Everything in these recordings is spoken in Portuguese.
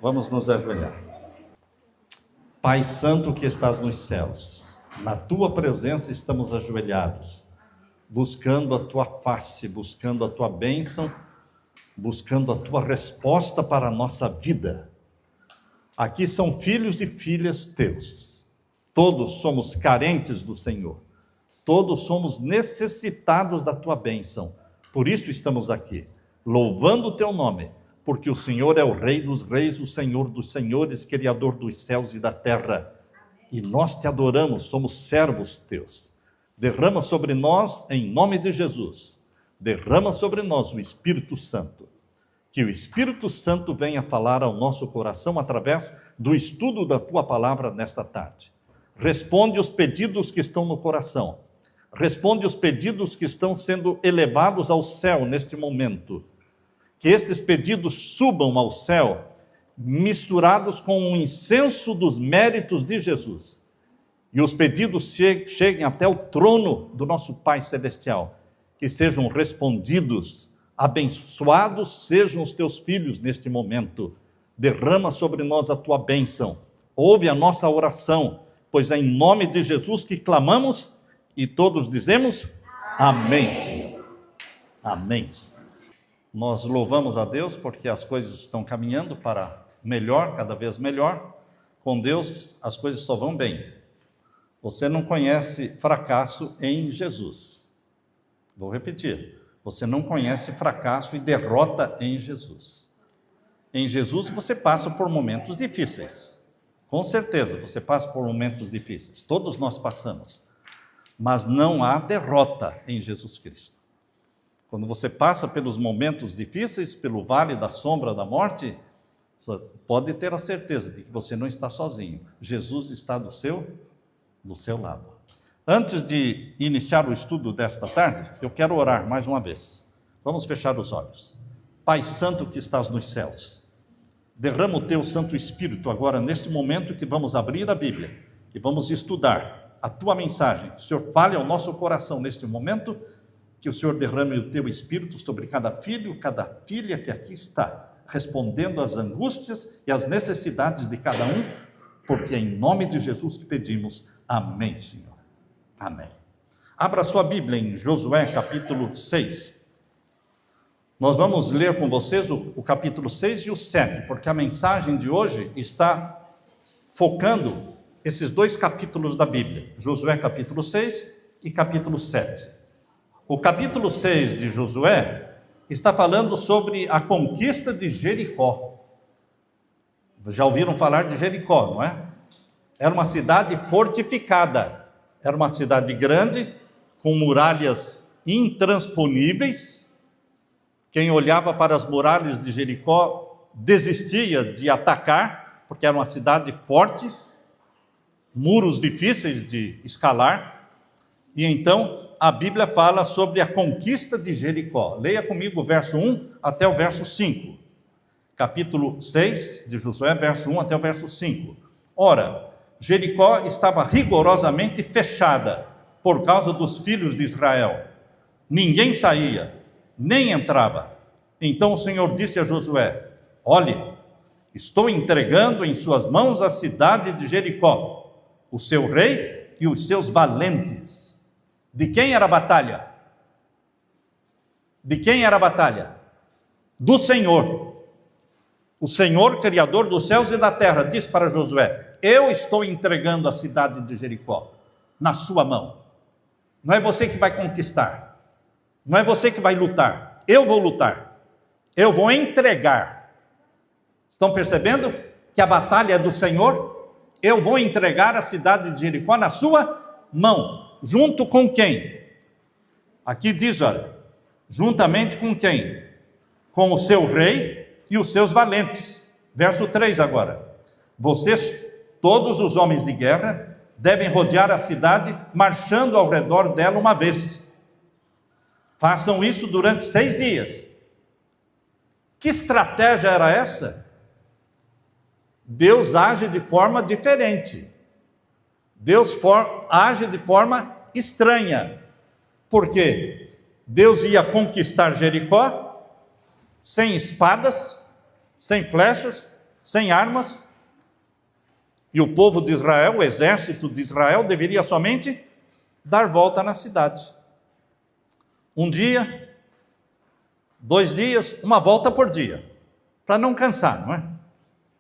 Vamos nos ajoelhar. Pai Santo que estás nos céus, na Tua presença estamos ajoelhados, buscando a Tua face, buscando a Tua bênção, buscando a Tua resposta para a nossa vida. Aqui são filhos e filhas Teus. Todos somos carentes do Senhor. Todos somos necessitados da Tua bênção. Por isso estamos aqui, louvando o Teu nome, porque o Senhor é o Rei dos reis, o Senhor dos senhores, Criador dos céus e da terra. E nós Te adoramos, somos servos Teus. Derrama sobre nós, em nome de Jesus, derrama sobre nós o Espírito Santo. Que o Espírito Santo venha falar ao nosso coração através do estudo da Tua palavra nesta tarde. Responde os pedidos que estão no coração. Responde os pedidos que estão sendo elevados ao céu neste momento. Que estes pedidos subam ao céu, misturados com o incenso dos méritos de Jesus. E os pedidos cheguem até o trono do nosso Pai Celestial. Que sejam respondidos, abençoados sejam os Teus filhos neste momento. Derrama sobre nós a Tua bênção. Ouve a nossa oração, pois é em nome de Jesus que clamamos e todos dizemos amém, Senhor. Amém. Nós louvamos a Deus porque as coisas estão caminhando para melhor, cada vez melhor. Com Deus as coisas só vão bem. Você não conhece fracasso em Jesus. Vou repetir. Você não conhece fracasso e derrota em Jesus. Em Jesus você passa por momentos difíceis. Com certeza você passa por momentos difíceis. Todos nós passamos. Mas não há derrota em Jesus Cristo. Quando você passa pelos momentos difíceis, pelo vale da sombra da morte, pode ter a certeza de que você não está sozinho. Jesus está do seu lado. Antes de iniciar o estudo desta tarde, eu quero orar mais uma vez. Vamos fechar os olhos. Pai Santo que estás nos céus, derrama o Teu Santo Espírito agora, neste momento que vamos abrir a Bíblia e vamos estudar a Tua mensagem. Que o Senhor fale ao nosso coração neste momento, que o Senhor derrame o Teu Espírito sobre cada filho, cada filha que aqui está, respondendo às angústias e às necessidades de cada um, porque é em nome de Jesus que pedimos. Amém, Senhor. Amém. Abra sua Bíblia em Josué capítulo 6. Nós vamos ler com vocês o capítulo 6 e o 7, porque a mensagem de hoje está focando esses dois capítulos da Bíblia, Josué capítulo 6 e capítulo 7. O capítulo 6 de Josué está falando sobre a conquista de Jericó. Já ouviram falar de Jericó, não é? Era uma cidade fortificada, era uma cidade grande, com muralhas intransponíveis. Quem olhava para as muralhas de Jericó desistia de atacar, porque era uma cidade forte, muros difíceis de escalar. E então a Bíblia fala sobre a conquista de Jericó. Leia comigo o verso 1 até o verso 5. Capítulo 6 de Josué, verso 1 até o verso 5. Ora, Jericó estava rigorosamente fechada por causa dos filhos de Israel. Ninguém saía, nem entrava. Então o Senhor disse a Josué: olhe, estou entregando em suas mãos a cidade de Jericó, o seu rei e os seus valentes. De quem era a batalha? De quem era a batalha? Do Senhor. O Senhor, Criador dos céus e da terra, disse para Josué: eu estou entregando a cidade de Jericó na sua mão. Não é você que vai conquistar. Não é você que vai lutar. Eu vou lutar. Eu vou entregar. Estão percebendo que a batalha é do Senhor? Eu vou entregar a cidade de Jericó na sua mão. Junto com quem? Aqui diz, olha, juntamente com quem? Com o seu rei e os seus valentes. Verso 3 agora. Vocês, todos os homens de guerra, devem rodear a cidade, marchando ao redor dela uma vez. Façam isso durante 6 dias. Que estratégia era essa? Deus age de forma diferente. Deus age de forma estranha. Por quê? Deus ia conquistar Jericó sem espadas, sem flechas, sem armas, e o povo de Israel, o exército de Israel, deveria somente dar volta na cidade. Um dia, 2 dias, uma volta por dia, para não cansar, não é?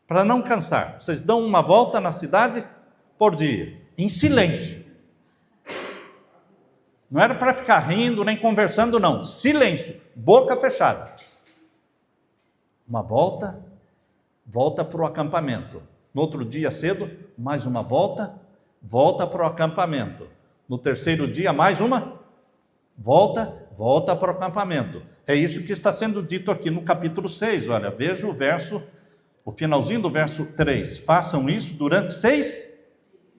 Para não cansar. Vocês dão uma volta na cidade por dia, em silêncio. Não era para ficar rindo nem conversando, não. Silêncio, boca fechada. Uma volta, volta para o acampamento. No outro dia cedo, mais uma volta, volta para o acampamento. No terceiro dia, mais uma volta, volta para o acampamento. É isso que está sendo dito aqui no capítulo 6. Olha, veja o finalzinho do verso 3. Façam isso durante 6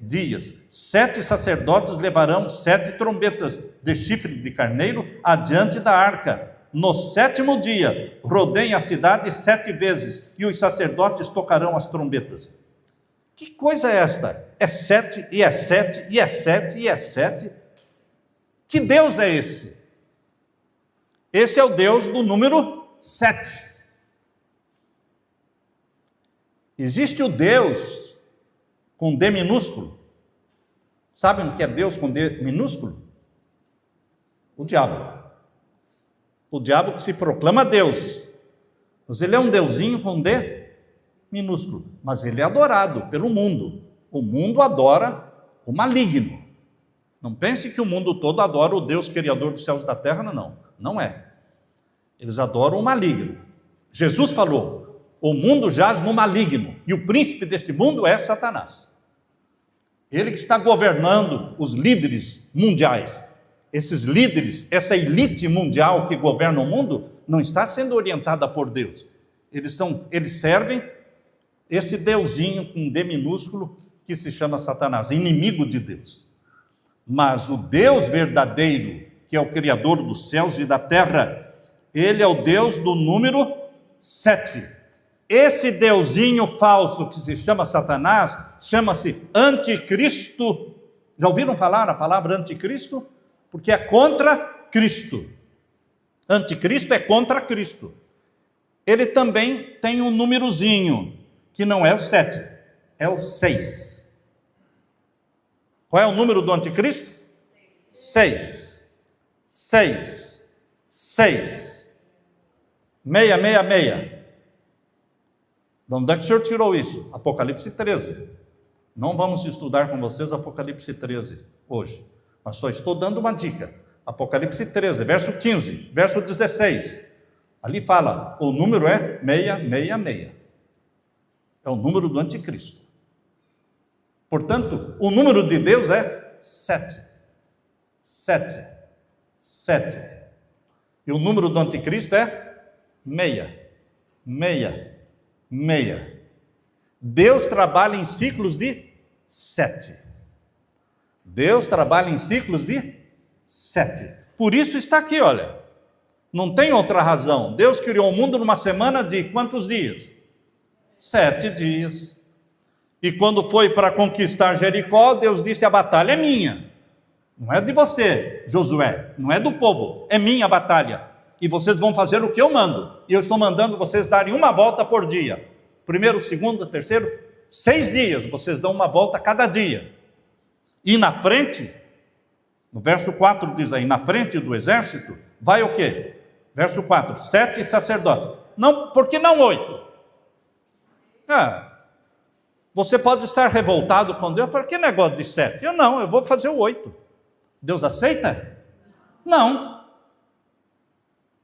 dias. 7 sacerdotes levarão 7 trombetas de chifre de carneiro adiante da arca. No 7º dia, rodeiem a cidade 7 vezes, e os sacerdotes tocarão as trombetas. Que coisa é esta? É 7, e é 7, e é 7, e é 7. Que Deus é esse? Esse é o Deus do número 7. Existe o Deus com D minúsculo. Sabem o que é Deus com D minúsculo? O diabo. O diabo que se proclama Deus. Mas ele é um deusinho com D minúsculo. Mas ele é adorado pelo mundo. O mundo adora o maligno. Não pense que o mundo todo adora o Deus criador dos céus e da terra, não. Não é. Eles adoram o maligno. Jesus falou, o mundo jaz no maligno, e o príncipe deste mundo é Satanás. Ele que está governando os líderes mundiais. Esses líderes, essa elite mundial que governa o mundo, não está sendo orientada por Deus. Eles servem esse deusinho com D minúsculo que se chama Satanás, inimigo de Deus. Mas o Deus verdadeiro, que é o Criador dos céus e da terra, ele é o Deus do número 7. Esse deusinho falso que se chama Satanás, chama-se Anticristo. Já ouviram falar a palavra Anticristo? Porque é contra Cristo. Anticristo é contra Cristo. Ele também tem um númerozinho, que não é o 7, é o 6. Qual é o número do anticristo? 6. 6. 6. 666. De onde é que o senhor tirou isso? Apocalipse 13. Não vamos estudar com vocês Apocalipse 13 hoje. Mas só estou dando uma dica. Apocalipse 13, verso 15, verso 16. Ali fala, o número é 666. É o número do anticristo. Portanto, o número de Deus é 7. 7. 7. E o número do anticristo é 6. 6. 6. Deus trabalha em ciclos de 7. Deus trabalha em ciclos de 7. Por isso está aqui, olha. Não tem outra razão. Deus criou o mundo numa semana de quantos dias? 7 dias. E quando foi para conquistar Jericó, Deus disse, a batalha é minha. Não é de você, Josué. Não é do povo. É minha batalha. E vocês vão fazer o que eu mando. E eu estou mandando vocês darem uma volta por dia. Primeiro, segundo, terceiro, 6 dias. Vocês dão uma volta cada dia. E na frente, no verso 4 diz aí, na frente do exército, vai o quê? Verso 4, 7 sacerdotes. Não, por que não 8? Você pode estar revoltado com Deus. Eu falo, que negócio de 7? Eu vou fazer o 8. Deus aceita? Não.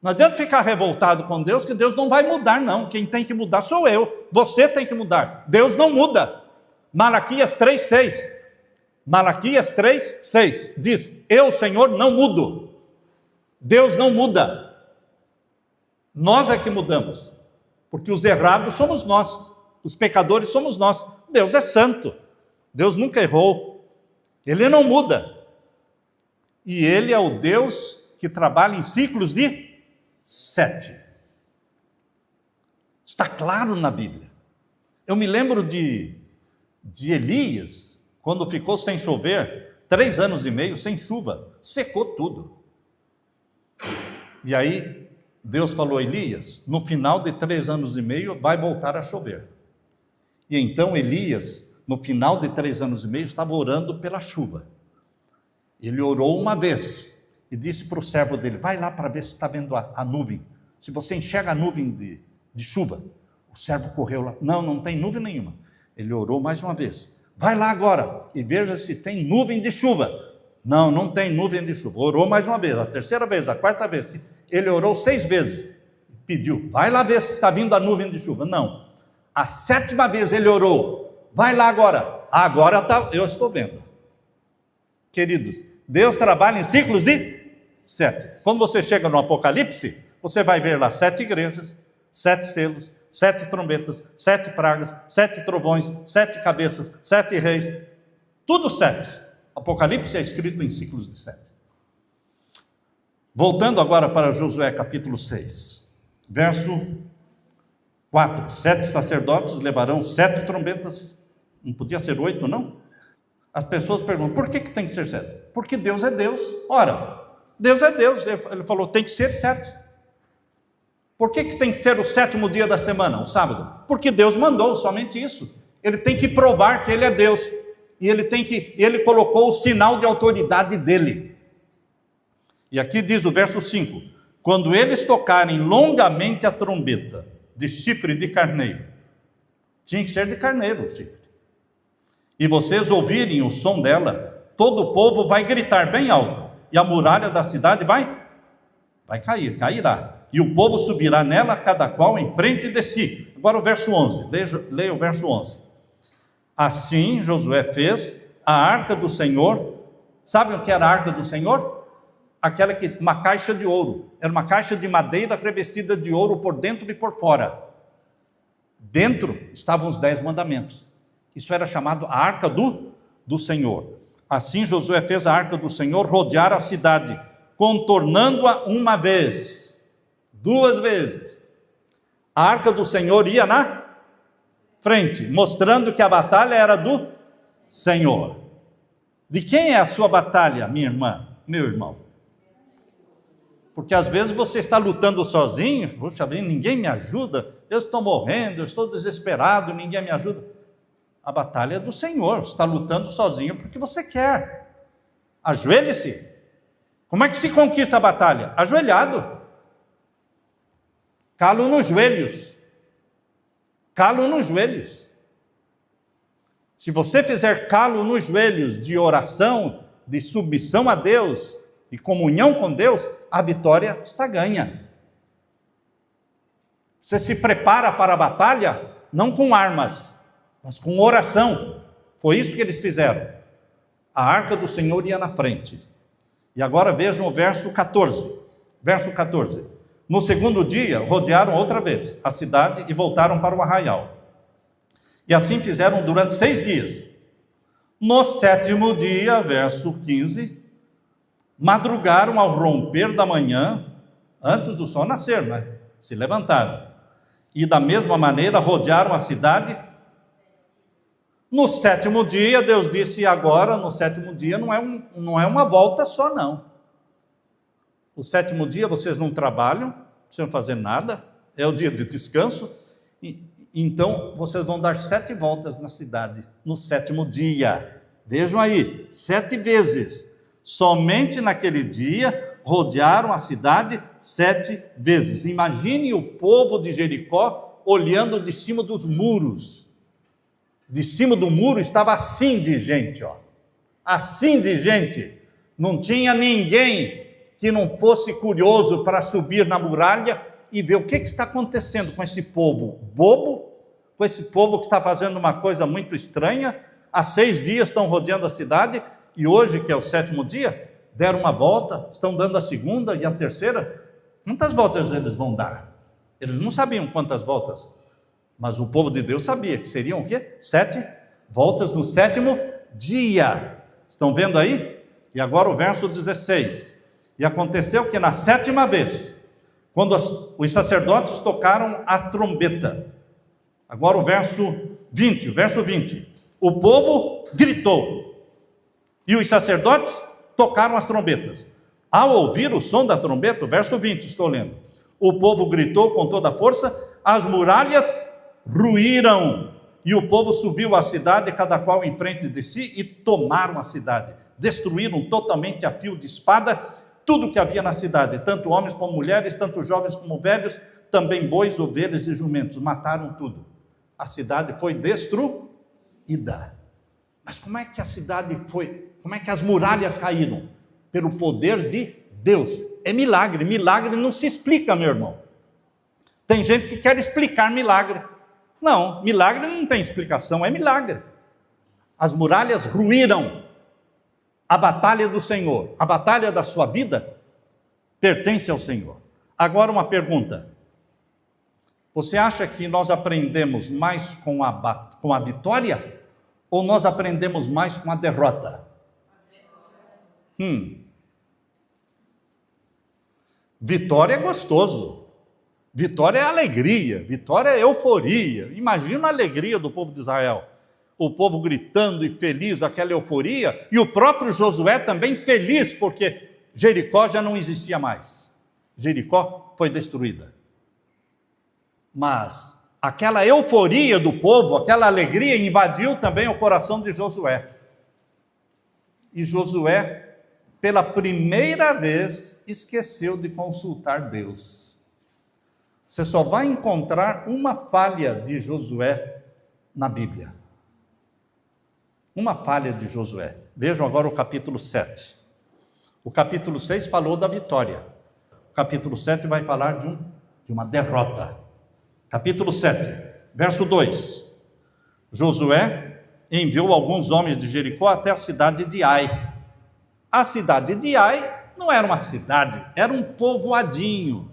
Não adianta ficar revoltado com Deus, que Deus não vai mudar, não. Quem tem que mudar sou eu. Você tem que mudar. Deus não muda. Malaquias 3:6. Malaquias 3:6 diz, eu, Senhor, não mudo. Deus não muda. Nós é que mudamos. Porque os errados somos nós. Os pecadores somos nós. Deus é santo. Deus nunca errou. Ele não muda. E Ele é o Deus que trabalha em ciclos de 7. Está claro na Bíblia. Eu me lembro de Elias, quando ficou sem chover, 3 anos e meio sem chuva, secou tudo. E aí Deus falou, Elias, no final de 3 anos e meio vai voltar a chover. E então Elias, no final de 3 anos e meio, estava orando pela chuva. Ele orou uma vez e disse para o servo dele: vai lá para ver se está vendo a nuvem. Se você enxerga a nuvem de chuva. O servo correu lá: não tem nuvem nenhuma. Ele orou mais uma vez: vai lá agora e veja se tem nuvem de chuva. Não tem nuvem de chuva. Orou mais uma vez, a terceira vez, a quarta vez. Ele orou 6 vezes. Pediu: vai lá ver se está vindo a nuvem de chuva. Não. A 7ª vez ele orou: vai lá agora. Agora eu estou vendo. Queridos, Deus trabalha em ciclos de 7. Quando você chega no Apocalipse, você vai ver lá 7 igrejas, 7 selos, 7 trombetas, 7 pragas, 7 trovões, 7 cabeças, 7 reis, tudo 7. Apocalipse é escrito em ciclos de 7. Voltando agora para Josué capítulo 6, verso 4. 7 sacerdotes levarão 7 trombetas. Não podia ser 8, não? As pessoas perguntam: por que tem que ser 7? Porque Deus é Deus. Ora, Deus é Deus. Ele falou: tem que ser 7. Por que tem que ser o 7º dia da semana, o sábado? Porque Deus mandou, somente isso. Ele tem que provar que Ele é Deus. E Ele colocou o sinal de autoridade dEle. E aqui diz o verso 5: quando eles tocarem longamente a trombeta de chifre de carneiro, tinha que ser de carneiro o chifre, e vocês ouvirem o som dela, todo o povo vai gritar bem alto, e a muralha da cidade vai cairá. E o povo subirá nela, cada qual em frente de si. Agora o verso 11, leia o verso 11. Assim Josué fez a arca do Senhor. Sabem o que era a arca do Senhor? Uma caixa de ouro. Era uma caixa de madeira revestida de ouro por dentro e por fora. Dentro estavam os 10 mandamentos. Isso era chamado a arca do Senhor. Assim Josué fez a arca do Senhor rodear a cidade, contornando-a uma vez, 2 vezes. A arca do Senhor ia na frente, mostrando que a batalha era do Senhor. De quem é a sua batalha, minha irmã, meu irmão? Porque às vezes você está lutando sozinho. Puxa vida, ninguém me ajuda, eu estou morrendo, eu estou desesperado, ninguém me ajuda. A batalha é do Senhor. Você está lutando sozinho porque você quer. Ajoelhe-se. Como é que se conquista a batalha? Ajoelhado. Calo nos joelhos. Calo nos joelhos. Se você fizer calo nos joelhos de oração, de submissão a Deus, de comunhão com Deus, a vitória está ganha. Você se prepara para a batalha, não com armas, mas com oração. Foi isso que eles fizeram. A arca do Senhor ia na frente. E agora vejam o verso 14. Verso 14. No 2º dia, rodearam outra vez a cidade e voltaram para o arraial. E assim fizeram durante 6 dias. No 7º dia, verso 15, madrugaram ao romper da manhã, antes do sol nascer, se levantaram. E da mesma maneira rodearam a cidade. No 7º dia, Deus disse: agora, no 7º dia, não é uma volta só, não. O 7º dia vocês não trabalham, não precisam fazer nada, é o dia de descanso. Então, vocês vão dar 7 voltas na cidade, no 7º dia. Vejam aí, 7 vezes. Somente naquele dia, rodearam a cidade 7 vezes. Imagine o povo de Jericó olhando de cima dos muros. De cima do muro estava assim de gente, assim de gente. Não tinha ninguém que não fosse curioso para subir na muralha e ver o que está acontecendo com esse povo bobo, com esse povo que está fazendo uma coisa muito estranha. Há 6 dias estão rodeando a cidade, e hoje, que é o 7º dia, deram uma volta, estão dando a 2ª e a 3ª. Quantas voltas eles vão dar? Eles não sabiam quantas voltas, mas o povo de Deus sabia que seriam o quê? 7 voltas no 7º dia. Estão vendo aí? E agora o verso 16. E aconteceu que na 7ª vez, quando os sacerdotes tocaram a trombeta, agora o verso 20, o povo gritou, e os sacerdotes tocaram as trombetas. Ao ouvir o som da trombeta, verso 20, estou lendo, o povo gritou com toda a força, as muralhas ruíram, E o povo subiu à cidade, cada qual em frente de si, e tomaram a cidade. Destruíram totalmente a fio de espada tudo que havia na cidade, tanto homens como mulheres, tanto jovens como velhos, também bois, ovelhas e jumentos. Mataram tudo. A cidade foi destruída. Mas como é que a cidade foi? Como é que as muralhas caíram? Pelo poder de Deus. É milagre. Milagre não se explica, meu irmão. Tem gente que quer explicar milagre. Não, milagre não tem explicação, é milagre. As muralhas ruíram. A batalha do Senhor, a batalha da sua vida, pertence ao Senhor. Agora uma pergunta. Você acha que nós aprendemos mais com a vitória? Ou nós aprendemos mais com a derrota? Vitória é gostoso. Vitória é alegria. Vitória é euforia. Imagina a alegria do povo de Israel. O povo gritando e feliz, aquela euforia, e o próprio Josué também feliz, porque Jericó já não existia mais. Jericó foi destruída. Mas aquela euforia do povo, aquela alegria invadiu também o coração de Josué. E Josué, pela primeira vez, esqueceu de consultar Deus. Você só vai encontrar uma falha de Josué na Bíblia. Uma falha de Josué. Vejam agora o capítulo 7. O capítulo 6 falou da vitória. O capítulo 7 vai falar de uma derrota. Capítulo 7, verso 2. Josué enviou alguns homens de Jericó até a cidade de Ai. A cidade de Ai não era uma cidade, era um povoadinho.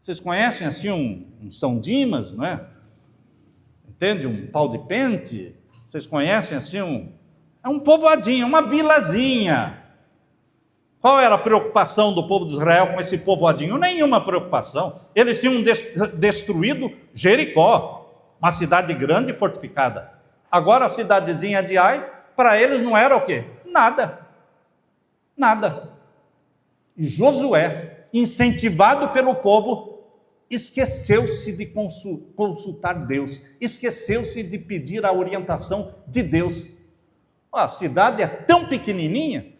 Vocês conhecem assim um São Dimas, não é? Entende? Um pau de pente. Vocês conhecem assim é um povoadinho, uma vilazinha. Qual era a preocupação do povo de Israel com esse povoadinho? Nenhuma preocupação. Eles tinham destruído Jericó, uma cidade grande e fortificada. Agora a cidadezinha de Ai, para eles não era o quê? Nada. Nada. E Josué, incentivado pelo povo, esqueceu-se de consultar Deus, esqueceu-se de pedir a orientação de Deus. A cidade é tão pequenininha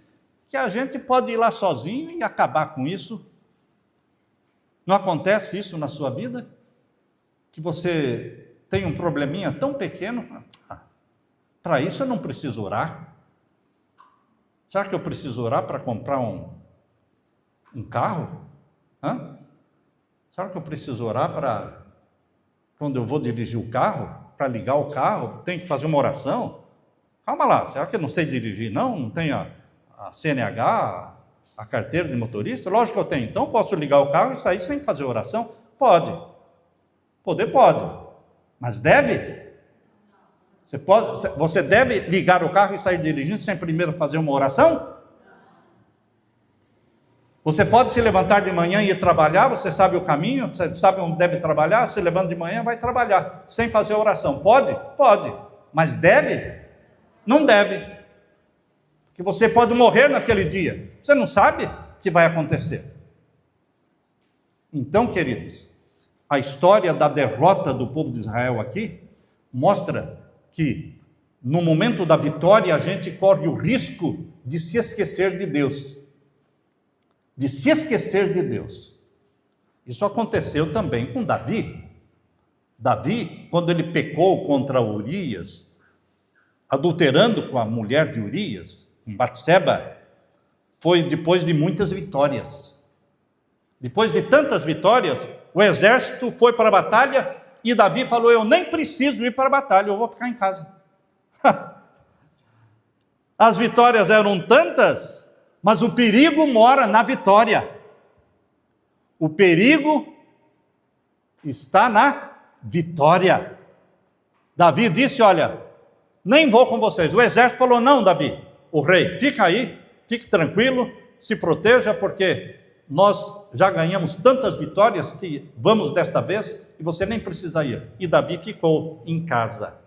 que a gente pode ir lá sozinho e acabar com isso. Não acontece isso na sua vida? Que você tem um probleminha tão pequeno? Para isso eu não preciso orar. Será que eu preciso orar para comprar um carro? Será que eu preciso orar para, quando eu vou dirigir o carro, para ligar o carro, tem que fazer uma oração? Calma lá, será que eu não sei dirigir? Não tenho a CNH, a carteira de motorista? Lógico que eu tenho. Então eu posso ligar o carro e sair sem fazer oração? Pode. Poder pode. Mas deve? Você deve ligar o carro e sair dirigindo sem primeiro fazer uma oração? Você pode se levantar de manhã e ir trabalhar, você sabe o caminho, você sabe onde deve trabalhar, se levanta de manhã, vai trabalhar, sem fazer oração. Pode? Pode. Mas deve? Não deve. Porque você pode morrer naquele dia. Você não sabe o que vai acontecer. Então, queridos, a história da derrota do povo de Israel aqui mostra que no momento da vitória a gente corre o risco de se esquecer de Deus. De se esquecer de Deus. Isso aconteceu também com Davi. Davi, quando ele pecou contra Urias, adulterando com a mulher de Urias, com Batseba, foi depois de muitas vitórias. Depois de tantas vitórias, o exército foi para a batalha e Davi falou: eu nem preciso ir para a batalha, eu vou ficar em casa. As vitórias eram tantas, mas o perigo mora na vitória. O perigo está na vitória. Davi disse: olha, nem vou com vocês. O exército falou: não, Davi, o rei, fica aí, fique tranquilo, se proteja, porque nós já ganhamos tantas vitórias que vamos desta vez e você nem precisa ir. E Davi ficou em casa,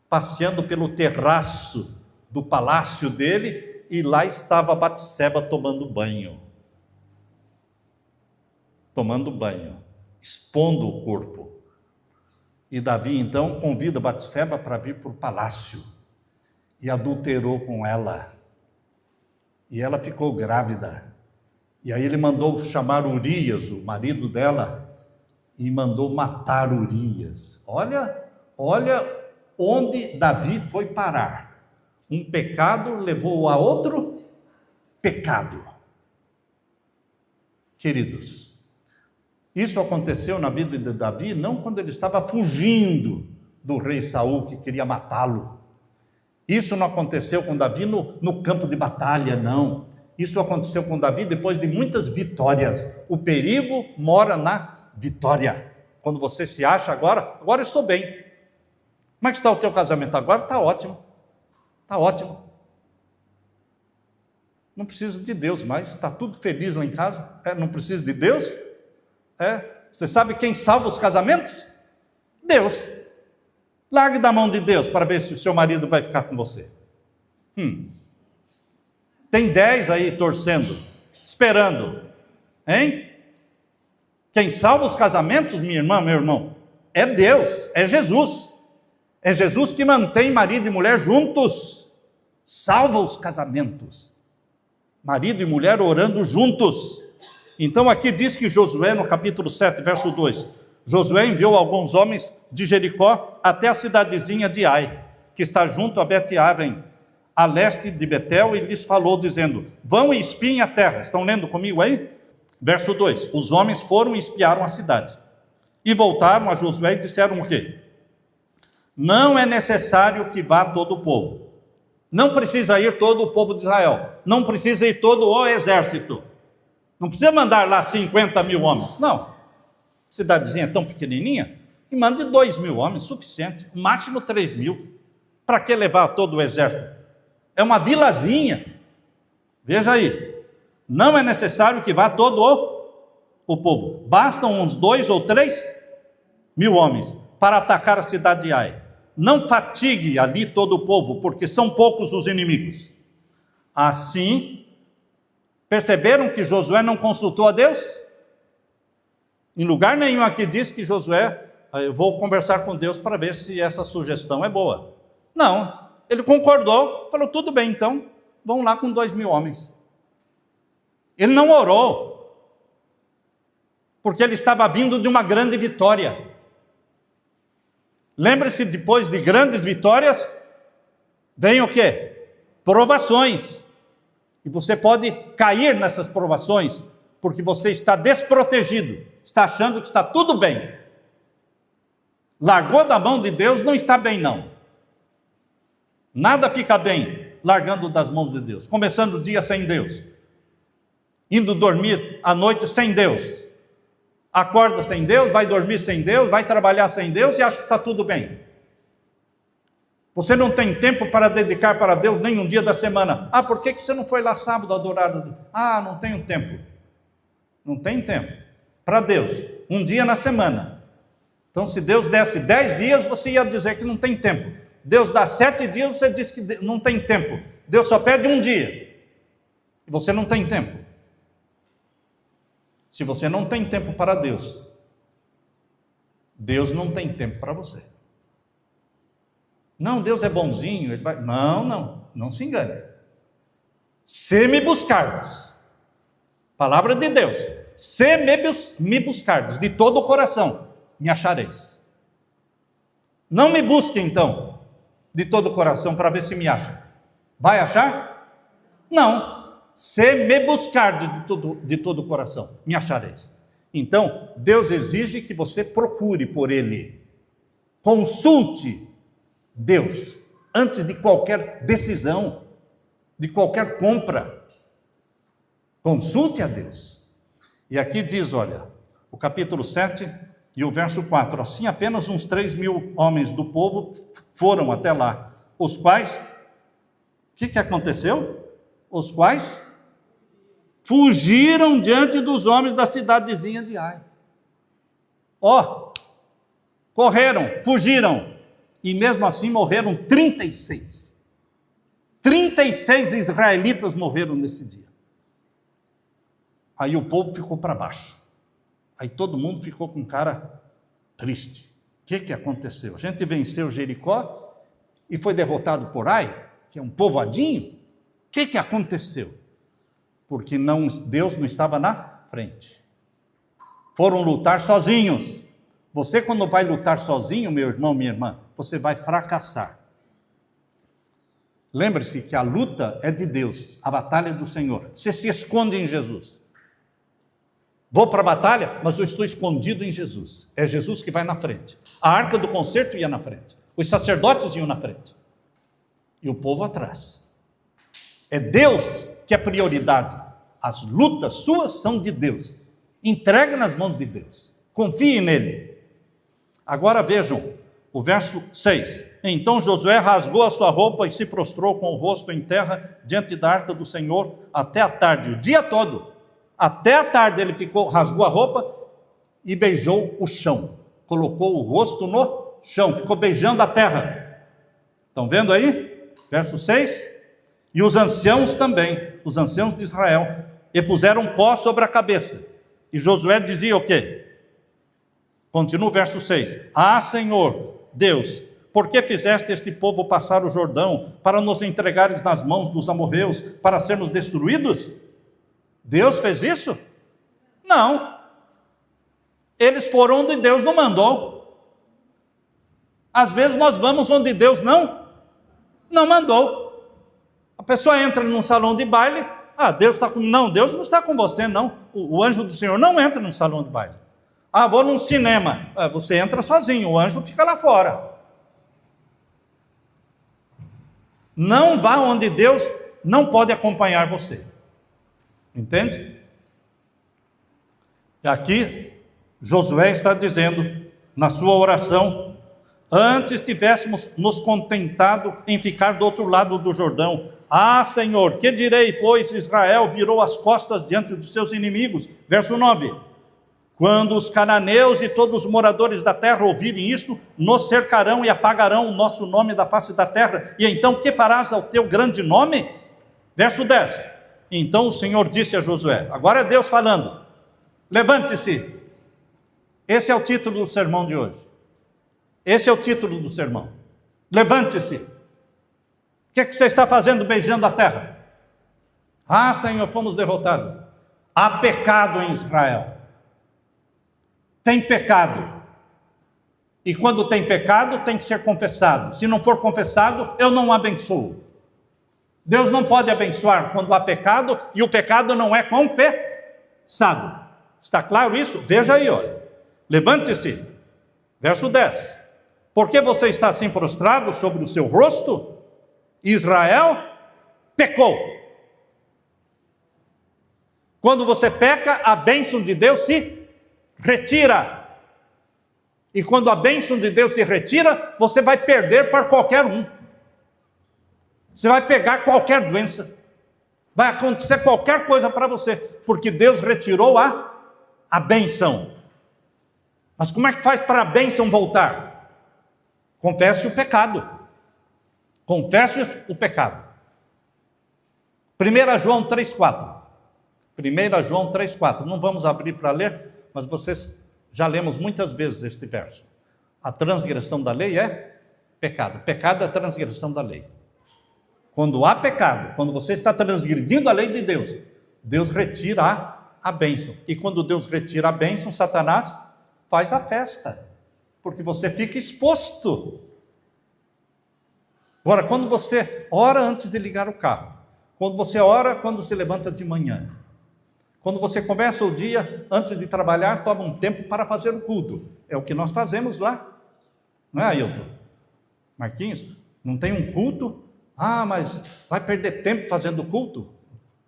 passeando pelo terraço do palácio dele, e lá estava Batseba tomando banho. Tomando banho, expondo o corpo. E Davi, então, convida Batseba para vir para o palácio. E adulterou com ela. E ela ficou grávida. E aí ele mandou chamar Urias, o marido dela, e mandou matar Urias. Olha onde Davi foi parar. Um pecado levou a outro pecado. Queridos, isso aconteceu na vida de Davi não quando ele estava fugindo do rei Saul que queria matá-lo. Isso não aconteceu com Davi no campo de batalha, não. Isso aconteceu com Davi depois de muitas vitórias. O perigo mora na vitória. Quando você se acha agora estou bem. Como é que está o teu casamento? Agora está ótimo. Está ótimo. Não preciso de Deus mais. Está tudo feliz lá em casa. Não preciso de Deus. Você sabe quem salva os casamentos? Deus. Largue da mão de Deus para ver se o seu marido vai ficar com você. Tem 10 aí torcendo, esperando. Hein? Quem salva os casamentos, minha irmã, meu irmão, é Deus, é Jesus. É Jesus que mantém marido e mulher juntos. Salva os casamentos. Marido e mulher orando juntos. Então aqui diz que Josué, no capítulo 7, verso 2, Josué enviou alguns homens de Jericó até a cidadezinha de Ai, que está junto a Bet-Aven, a leste de Betel, e lhes falou, dizendo: vão e espiem a terra. Estão lendo comigo aí? Verso 2, os homens foram e espiaram a cidade, e voltaram a Josué e disseram o quê? Não é necessário que vá todo o povo. Não precisa ir todo o povo de Israel. Não precisa ir todo o exército. Não precisa mandar lá 50 mil homens. Não. Cidadezinha tão pequenininha, e mande 2 mil homens, suficiente. Máximo 3 mil. Para que levar todo o exército? É uma vilazinha. Veja aí. Não é necessário que vá todo o povo. Bastam uns 2 ou 3 mil homens para atacar a cidade de Ai. Não fatigue ali todo o povo, porque são poucos os inimigos. Assim, perceberam que Josué não consultou a Deus? Em lugar nenhum aqui diz que Josué, eu vou conversar com Deus para ver se essa sugestão é boa. Não, ele concordou, falou, tudo bem então, vão lá com 2 mil homens. Ele não orou, porque ele estava vindo de uma grande vitória. Lembre-se, depois de grandes vitórias, vem o quê? Provações. E você pode cair nessas provações, porque você está desprotegido, está achando que está tudo bem. Largou da mão de Deus, não está bem não. Nada fica bem largando das mãos de Deus. Começando o dia sem Deus. Indo dormir à noite sem Deus. Acorda sem Deus, vai dormir sem Deus, vai trabalhar sem Deus e acha que está tudo bem. Você não tem tempo para dedicar para Deus nem um dia da semana. Por que você não foi lá sábado adorar? Não tenho tempo. Não tem tempo. Para Deus, um dia na semana. Então se Deus desse 10 dias, você ia dizer que não tem tempo. Deus dá 7 dias, você diz que não tem tempo. Deus só pede um dia. E você não tem tempo. Se você não tem tempo para Deus, Deus não tem tempo para você. Não, Deus é bonzinho, ele vai... Não se engane. Se me buscardes, palavra de Deus, se me buscardes de todo o coração, me achareis. Não me busque então, de todo o coração, para ver se me acha. Vai achar? Não. Se me buscardes de todo o coração, me achareis. Então, Deus exige que você procure por Ele. Consulte Deus antes de qualquer decisão, de qualquer compra. Consulte a Deus. E aqui diz, olha, o capítulo 7 e o verso 4. Assim, apenas uns 3 mil homens do povo foram até lá, os quais, o que aconteceu? Os quais fugiram diante dos homens da cidadezinha de Ai. Correram, fugiram, e mesmo assim morreram 36. 36 israelitas morreram nesse dia. Aí o povo ficou para baixo. Aí todo mundo ficou com cara triste. que aconteceu? A gente venceu Jericó e foi derrotado por Ai, que é um povoadinho. O que aconteceu? Porque Deus não estava na frente. Foram lutar sozinhos. Você, quando vai lutar sozinho, meu irmão, minha irmã, você vai fracassar. Lembre-se que a luta é de Deus, a batalha é do Senhor. Você se esconde em Jesus. Vou para a batalha, mas eu estou escondido em Jesus. É Jesus que vai na frente. A arca do concerto ia na frente. Os sacerdotes iam na frente. E o povo atrás. É Deus que é prioridade. As lutas suas são de Deus. Entregue nas mãos de Deus. Confie nele. Agora vejam o verso 6. Então Josué rasgou a sua roupa e se prostrou com o rosto em terra diante da arca do Senhor até a tarde, o dia todo. Até a tarde ele rasgou a roupa e beijou o chão. Colocou o rosto no chão, ficou beijando a terra. Estão vendo aí? Verso 6. E os anciãos também, os anciãos de Israel, e puseram pó sobre a cabeça. E Josué dizia o quê? Continua o verso 6. Ah, Senhor, Deus, por que fizeste este povo passar o Jordão para nos entregares nas mãos dos amorreus, para sermos destruídos? Deus fez isso? Não. Eles foram onde Deus não mandou. Às vezes nós vamos onde Deus não mandou. A pessoa entra num salão de baile, Deus está com... Não, Deus não está com você, não. O anjo do Senhor não entra num salão de baile. Vou num cinema. Você entra sozinho, o anjo fica lá fora. Não vá onde Deus não pode acompanhar você. Entende? E aqui, Josué está dizendo, na sua oração, antes tivéssemos nos contentado em ficar do outro lado do Jordão. Ah, Senhor, que direi, pois Israel virou as costas diante dos seus inimigos. Verso 9. Quando os cananeus e todos os moradores da terra ouvirem isto, nos cercarão e apagarão o nosso nome da face da terra. E então, que farás ao teu grande nome? Verso 10. Então o Senhor disse a Josué, agora é Deus falando, levante-se. Esse é o título do sermão de hoje. Esse é o título do sermão. Levante-se. O que você está fazendo beijando a terra? Ah, Senhor, fomos derrotados. Há pecado em Israel. Tem pecado. E quando tem pecado, tem que ser confessado. Se não for confessado, eu não abençoo. Deus não pode abençoar quando há pecado, e o pecado não é confessado. Está claro isso? Veja aí, olha. Levante-se. Verso 10. Por que você está assim prostrado sobre o seu rosto? Israel pecou. Quando você peca, a bênção de Deus se retira. E quando a bênção de Deus se retira, você vai perder para qualquer um. Você vai pegar qualquer doença. Vai acontecer qualquer coisa para você, porque Deus retirou a bênção. Mas como é que faz para a bênção voltar? Confesse o pecado. Confesse o pecado. 1 João 3,4. 1 João 3,4. Não vamos abrir para ler, mas vocês já lemos muitas vezes este verso. A transgressão da lei é pecado. Pecado é a transgressão da lei. Quando há pecado, quando você está transgredindo a lei de Deus, Deus retira a bênção. E quando Deus retira a bênção, Satanás faz a festa, porque você fica exposto. Agora, quando você ora antes de ligar o carro, quando você ora quando se levanta de manhã, quando você começa o dia, antes de trabalhar, toma um tempo para fazer o culto. É o que nós fazemos lá. Não é, Ailton? Marquinhos, não tem um culto? Mas vai perder tempo fazendo culto?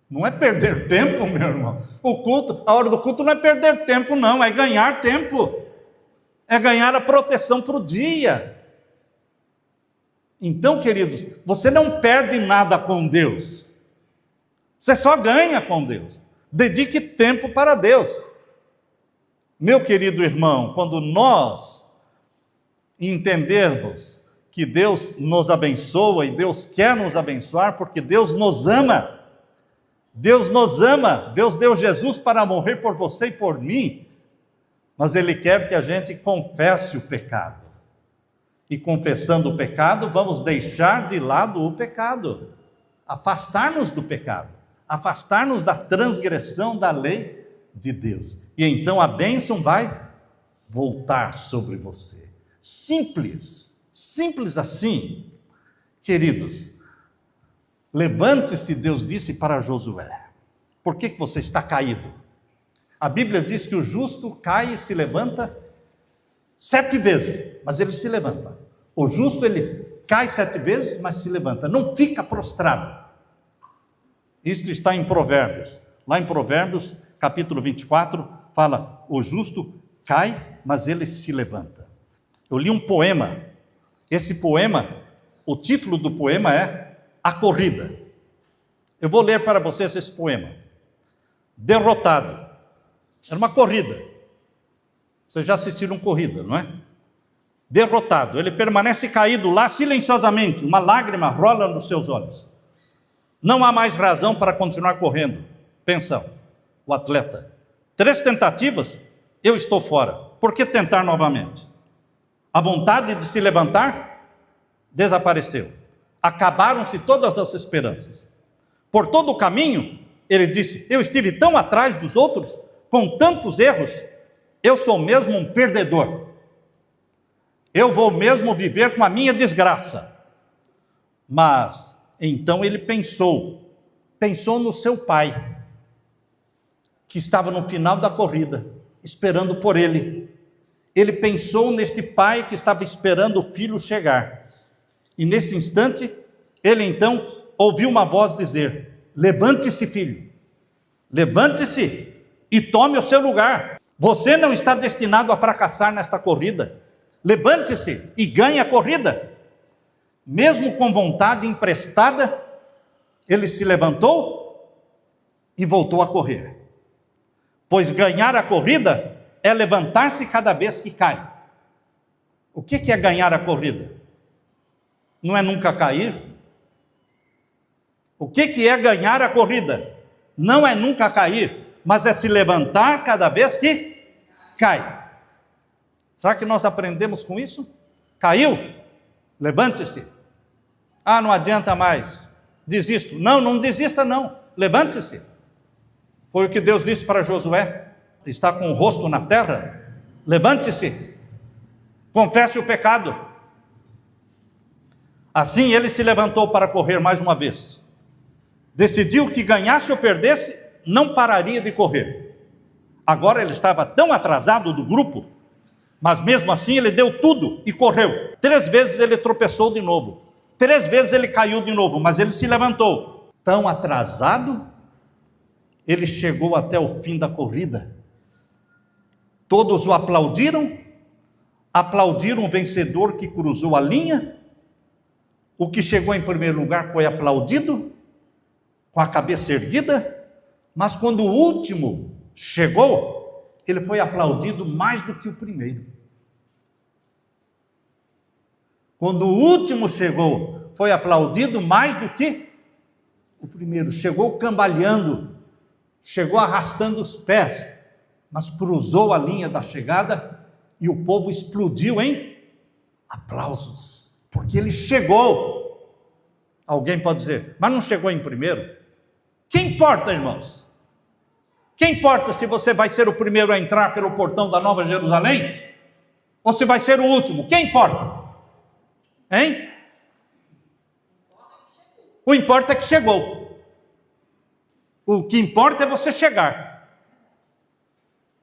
Não é perder tempo, meu irmão. O culto, a hora do culto não é perder tempo, não. É ganhar tempo. É ganhar a proteção para o dia. Então, queridos, você não perde nada com Deus. Você só ganha com Deus. Dedique tempo para Deus. Meu querido irmão, quando nós entendermos que Deus nos abençoa e Deus quer nos abençoar, porque Deus nos ama. Deus nos ama. Deus deu Jesus para morrer por você e por mim. Mas Ele quer que a gente confesse o pecado. E confessando o pecado, vamos deixar de lado o pecado, afastar-nos do pecado, afastar-nos da transgressão da lei de Deus. E então a bênção vai voltar sobre você. Simples, simples assim. Queridos, levante-se, Deus disse para Josué. Por que você está caído? A Bíblia diz que o justo cai e se levanta 7 vezes, mas ele se levanta. O justo, ele cai 7 vezes, mas se levanta. Não fica prostrado. Isto está em Provérbios. Lá em Provérbios, capítulo 24, fala, o justo cai, mas ele se levanta. Eu li um poema. Esse poema, o título do poema é A Corrida. Eu vou ler para vocês esse poema. Derrotado. Era uma corrida. Vocês já assistiram corrida, não é? Derrotado. Ele permanece caído lá silenciosamente. Uma lágrima rola nos seus olhos. Não há mais razão para continuar correndo. Pensa o atleta. 3 tentativas, eu estou fora. Por que tentar novamente? A vontade de se levantar desapareceu. Acabaram-se todas as esperanças. Por todo o caminho, ele disse, eu estive tão atrás dos outros, com tantos erros, eu sou mesmo um perdedor. Eu vou mesmo viver com a minha desgraça. Mas, então ele pensou no seu pai, que estava no final da corrida, esperando por ele. Ele pensou neste pai que estava esperando o filho chegar. E nesse instante, ele então ouviu uma voz dizer, levante-se, filho, levante-se e tome o seu lugar. Você não está destinado a fracassar nesta corrida. Levante-se e ganhe a corrida. Mesmo com vontade emprestada, ele se levantou e voltou a correr. Pois ganhar a corrida é levantar-se cada vez que cai. O que é ganhar a corrida? Não é nunca cair? O que é ganhar a corrida? Não é nunca cair, mas é se levantar cada vez que cai. Será que nós aprendemos com isso? Caiu? Levante-se. Ah, não adianta mais. Desisto. Não, não desista não. Levante-se. Foi o que Deus disse para Josué. Está com o rosto na terra? Levante-se. Confesse o pecado. Assim ele se levantou para correr mais uma vez. Decidiu que ganhasse ou perdesse, não pararia de correr. Agora ele estava tão atrasado do grupo, mas mesmo assim ele deu tudo e correu. 3 vezes ele tropeçou de novo. 3 vezes ele caiu de novo, mas ele se levantou. Tão atrasado, ele chegou até o fim da corrida. Todos o aplaudiram, aplaudiram o vencedor que cruzou a linha. O que chegou em primeiro lugar foi aplaudido, com a cabeça erguida, mas quando o último chegou, ele foi aplaudido mais do que o primeiro. Quando o último chegou, foi aplaudido mais do que o primeiro. Chegou cambaleando, chegou arrastando os pés, mas cruzou a linha da chegada e o povo explodiu em aplausos, porque ele chegou. Alguém pode dizer, mas não chegou em primeiro? Que importa, irmãos? Que importa se você vai ser o primeiro a entrar pelo portão da Nova Jerusalém? Ou se vai ser o último? Que importa? Hein? O importa é que chegou. O que importa é você chegar.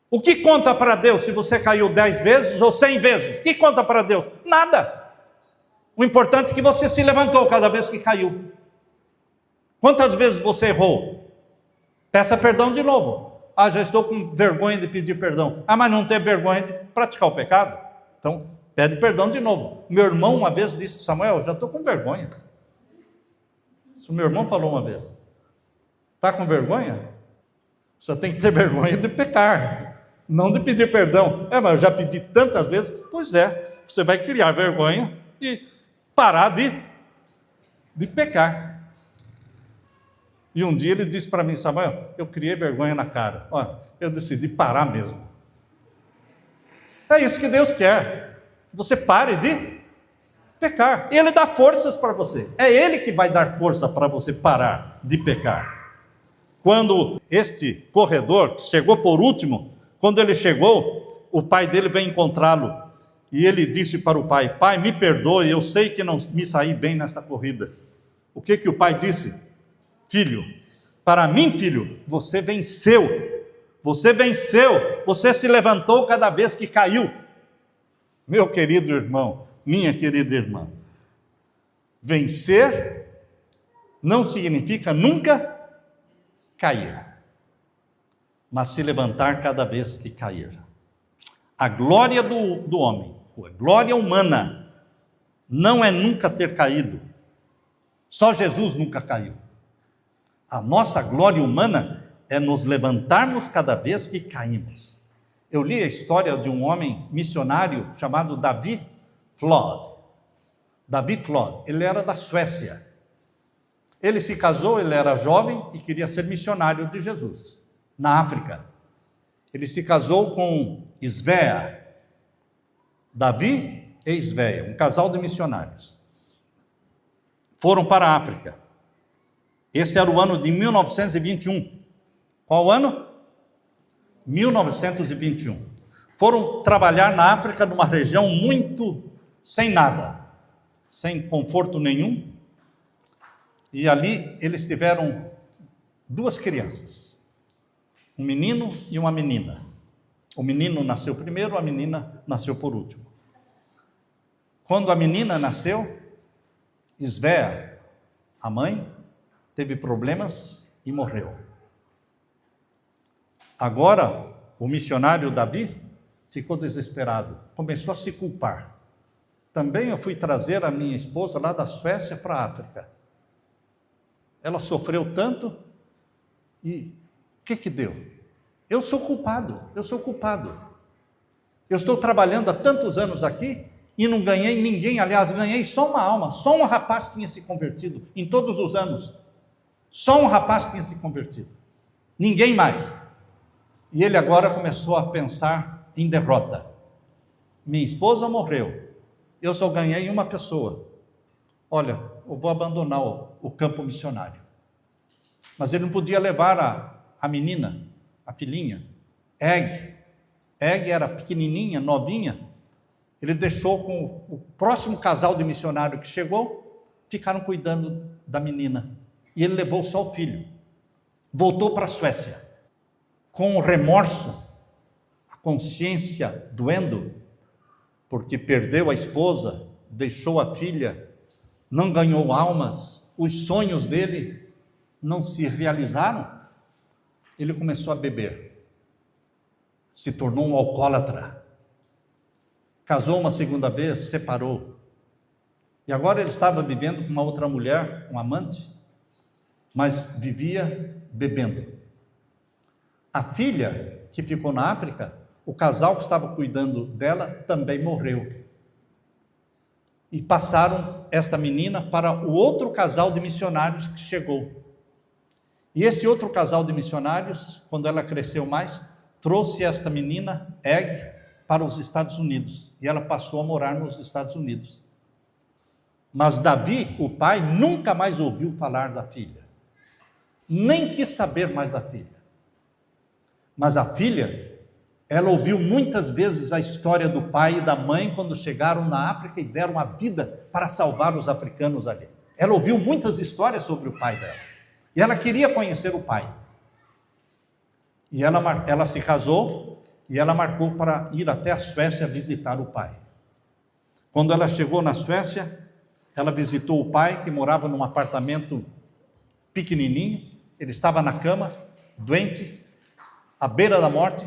O que conta para Deus se você caiu 10 vezes ou 100 vezes? O que conta para Deus? Nada. O importante é que você se levantou cada vez que caiu. Quantas vezes você errou? Peça perdão de novo. Ah, já estou com vergonha de pedir perdão. Ah, mas não tem vergonha de praticar o pecado? Então, pede perdão de novo. Meu irmão uma vez disse, Samuel, já estou com vergonha. Isso meu irmão falou uma vez. Está com vergonha? Você tem que ter vergonha de pecar, não de pedir perdão. É, mas eu já pedi tantas vezes. Pois é, você vai criar vergonha e parar de pecar. E um dia ele disse para mim, Samuel, eu criei vergonha na cara. Olha, eu decidi parar mesmo. É isso que Deus quer. Que você pare de Pecar. Ele dá forças para você. É Ele que vai dar força para você parar de pecar. Quando este corredor chegou por último, quando ele chegou, o pai dele veio encontrá-lo. E ele disse para o pai: pai, me perdoe, eu sei que não me saí bem nesta corrida. O que o pai disse? Filho, para mim, filho, você venceu. Você venceu. Você se levantou cada vez que caiu. Meu querido irmão, minha querida irmã, vencer não significa nunca cair, mas se levantar cada vez que cair. A glória do homem, a glória humana, não é nunca ter caído. Só Jesus nunca caiu. A nossa glória humana é nos levantarmos cada vez que caímos. Eu li a história de um homem missionário chamado Davi Flood. Davi Flood, ele era da Suécia. Ele se casou, ele era jovem e queria ser missionário de Jesus, na África. Ele se casou com Svea, Davi e Svea, um casal de missionários. Foram para a África. Esse era o ano de 1921. Qual ano? 1921. Foram trabalhar na África, numa região muito sem nada, sem conforto nenhum. E ali eles tiveram duas crianças, um menino e uma menina. O menino nasceu primeiro, a menina nasceu por último. Quando a menina nasceu, Svea, a mãe, teve problemas e morreu. Agora, o missionário Davi ficou desesperado, começou a se culpar. Também eu fui trazer a minha esposa lá da Suécia para a África. Ela sofreu tanto e o que deu? Eu sou culpado. Eu estou trabalhando há tantos anos aqui e não ganhei ninguém, aliás, ganhei só uma alma, só um rapaz tinha se convertido em todos os anos. Só um rapaz tinha se convertido, ninguém mais. E ele agora começou a pensar em derrota. Minha esposa morreu, eu só ganhei uma pessoa. Olha, eu vou abandonar o campo missionário. Mas ele não podia levar a menina, a filhinha, Egg. Egg era pequenininha, novinha. Ele deixou com o próximo casal de missionário que chegou, ficaram cuidando da menina. E ele levou só o filho. Voltou para a Suécia. Com o remorso, a consciência doendo, porque perdeu a esposa, deixou a filha, não ganhou almas, os sonhos dele não se realizaram. Ele começou a beber, se tornou um alcoólatra, casou uma segunda vez, separou, e agora ele estava vivendo com uma outra mulher, um amante, mas vivia bebendo. A filha que ficou na África, o casal que estava cuidando dela também morreu. E passaram esta menina para o outro casal de missionários que chegou. E esse outro casal de missionários, quando ela cresceu mais, trouxe esta menina, Egg, para os Estados Unidos. E ela passou a morar nos Estados Unidos. Mas Davi, o pai, nunca mais ouviu falar da filha. Nem quis saber mais da filha. Mas a filha, ela ouviu muitas vezes a história do pai e da mãe quando chegaram na África e deram a vida para salvar os africanos ali. Ela ouviu muitas histórias sobre o pai dela. E ela queria conhecer o pai. E ela se casou e ela marcou para ir até a Suécia visitar o pai. Quando ela chegou na Suécia, ela visitou o pai, que morava num apartamento pequenininho. Ele estava na cama, doente, à beira da morte.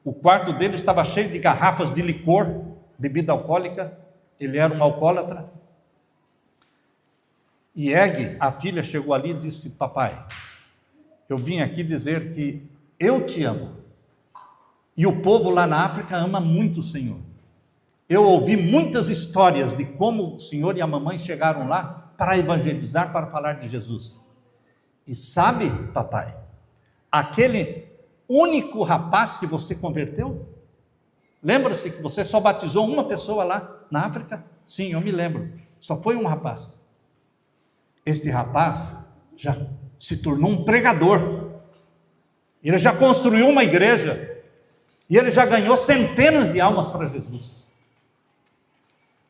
O quarto dele estava cheio de garrafas de licor, bebida alcoólica. Ele era um alcoólatra. E Egg, a filha, chegou ali e disse: papai, eu vim aqui dizer que eu te amo. E o povo lá na África ama muito o Senhor. Eu ouvi muitas histórias de como o Senhor e a mamãe chegaram lá para evangelizar, para falar de Jesus. E sabe, papai, aquele único rapaz que você converteu, Lembra-se que você só batizou uma pessoa lá na África? Sim, eu me lembro. Só foi um rapaz. Este rapaz já se tornou um pregador. Ele já construiu uma igreja. E ele já ganhou centenas de almas para Jesus.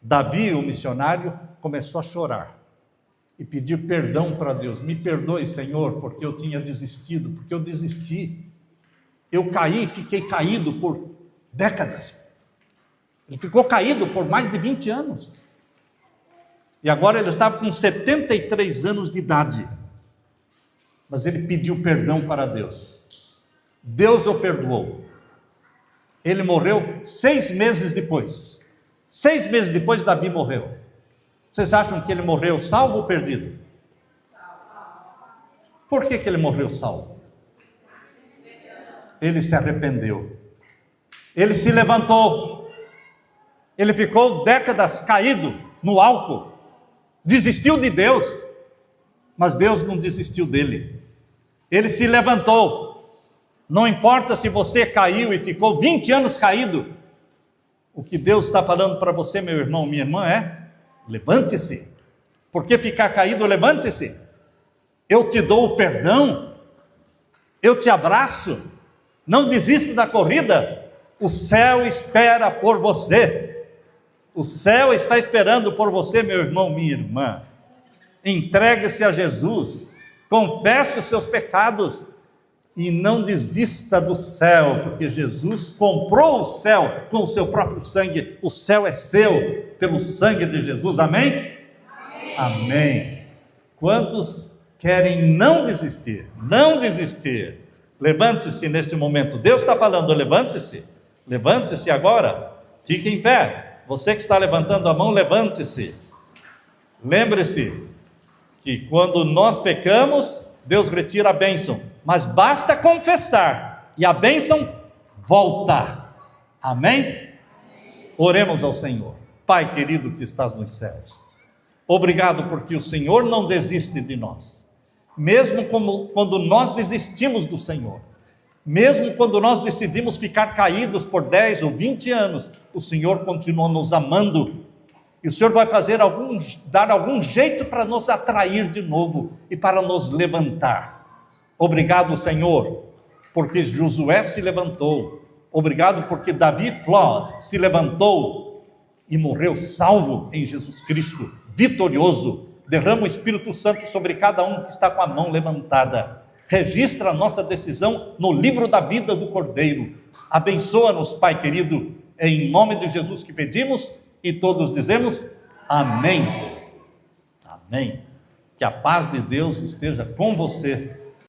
Davi, o missionário, começou a chorar e pedir perdão para Deus. Me perdoe, Senhor, porque eu tinha desistido, porque eu desisti. Eu caí, fiquei caído por décadas. Ele ficou caído por mais de 20 anos. E agora ele estava com 73 anos de idade. Mas ele pediu perdão para Deus. Deus o perdoou. Ele morreu 6 meses depois. 6 meses depois, Davi morreu. Vocês acham que ele morreu salvo ou perdido? Por que ele morreu salvo? Ele se arrependeu. Ele se levantou. Ele ficou décadas caído no álcool. Desistiu de Deus. Mas Deus não desistiu dele. Ele se levantou. Não importa se você caiu e ficou 20 anos caído. O que Deus está falando para você, meu irmão, minha irmã, é: levante-se. Por que ficar caído? Levante-se. Eu te dou o perdão. Eu te abraço. Não desista da corrida. O céu espera por você. O céu está esperando por você, meu irmão, minha irmã. Entregue-se a Jesus. Confesse os seus pecados. E não desista do céu, porque Jesus comprou o céu com o seu próprio sangue. O céu é seu pelo sangue de Jesus, amém? Amém. Amém. Quantos querem não desistir? Não desistir. Levante-se neste momento. Deus está falando, levante-se. Levante-se agora. Fique em pé. Você que está levantando a mão, levante-se. Lembre-se que quando nós pecamos, Deus retira a bênção. Mas basta confessar e a bênção volta. Amém? Oremos ao Senhor. Pai querido que estás nos céus, obrigado porque o Senhor não desiste de nós. Mesmo quando nós desistimos do Senhor, mesmo quando nós decidimos ficar caídos por 10 ou 20 anos, o Senhor continua nos amando. E o Senhor vai dar algum jeito para nos atrair de novo e para nos levantar. Obrigado, Senhor, porque Josué se levantou. Obrigado porque Davi Flor se levantou e morreu salvo em Jesus Cristo, vitorioso. Derrama o Espírito Santo sobre cada um que está com a mão levantada. Registra a nossa decisão no livro da vida do Cordeiro. Abençoa-nos, Pai querido, em nome de Jesus que pedimos, e todos dizemos amém. Amém. Que a paz de Deus esteja com você